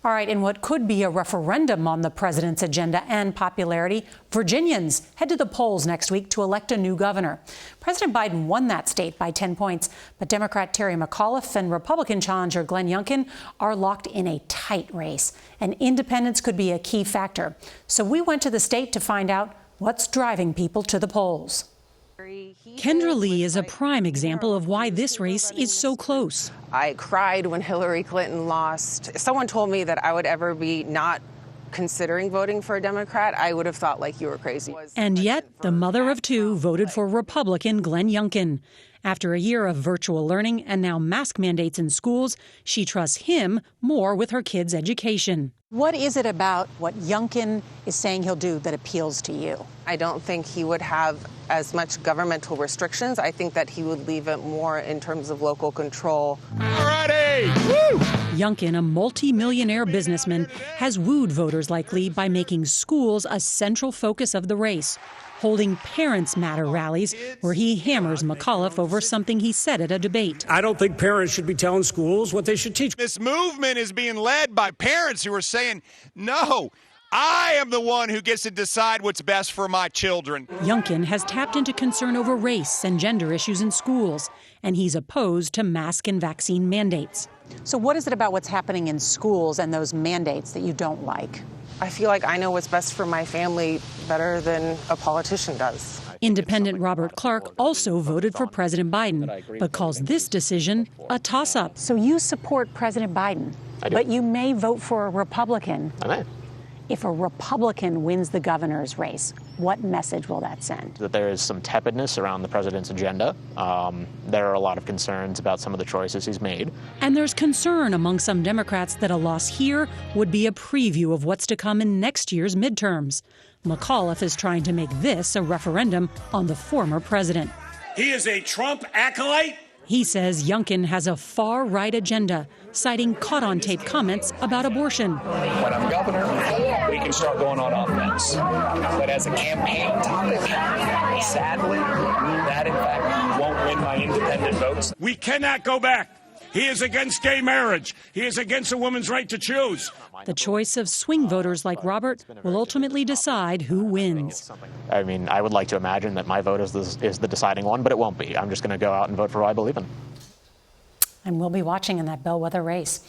All right, in what could be a referendum on the president's agenda and popularity, Virginians head to the polls next week to elect a new governor. President Biden won that state by 10 points, but Democrat Terry McAuliffe and Republican challenger Glenn Youngkin are locked in a tight race, and independence could be a key factor. So we went to the state to find out what's driving people to the polls. Kendra Lee is a prime example of why this race is so close. I cried when Hillary Clinton lost. If someone told me that I would ever be not considering voting for a Democrat, I would have thought like you were crazy. And yet, the mother of two voted for Republican Glenn Youngkin. After a year of virtual learning and now mask mandates in schools, she trusts him more with her kids' education. What is it about what Youngkin is saying he'll do that appeals to you? I don't think he would have as much governmental restrictions. I think that he would leave it more in terms of local control. Alrighty! Woo! Youngkin, a multi-millionaire businessman, has wooed voters like Lee by making schools a central focus of the race, holding Parents Matter rallies where he hammers McAuliffe over something he said at a debate. I don't think parents should be telling schools what they should teach. This movement is being led by parents who are saying, no, I am the one who gets to decide what's best for my children. Youngkin has tapped into concern over race and gender issues in schools, and he's opposed to mask and vaccine mandates. So what is it about what's happening in schools and those mandates that you don't like? I feel like I know what's best for my family better than a politician does. Independent Robert Clark also voted for President Biden, but calls this decision a toss-up. So you support President Biden, but you may vote for a Republican. I may. If a Republican wins the governor's race, what message will that send? That there is some tepidness around the president's agenda. There are a lot of concerns about some of the choices he's made. And there's concern among some Democrats that a loss here would be a preview of what's to come in next year's midterms. McAuliffe is trying to make this a referendum on the former president. He is a Trump acolyte. He says Youngkin has a far-right agenda, citing caught-on-tape comments about abortion. When I'm governor, we can start going on offense. But as a campaign topic, sadly, that in fact won't win my independent votes. We cannot go back. He is against gay marriage. He is against a woman's right to choose. The choice of swing voters like Robert will ultimately decide who wins. I mean, I would like to imagine that my vote is the deciding one, but it won't be. I'm just going to go out and vote for who I believe in. And we'll be watching in that bellwether race.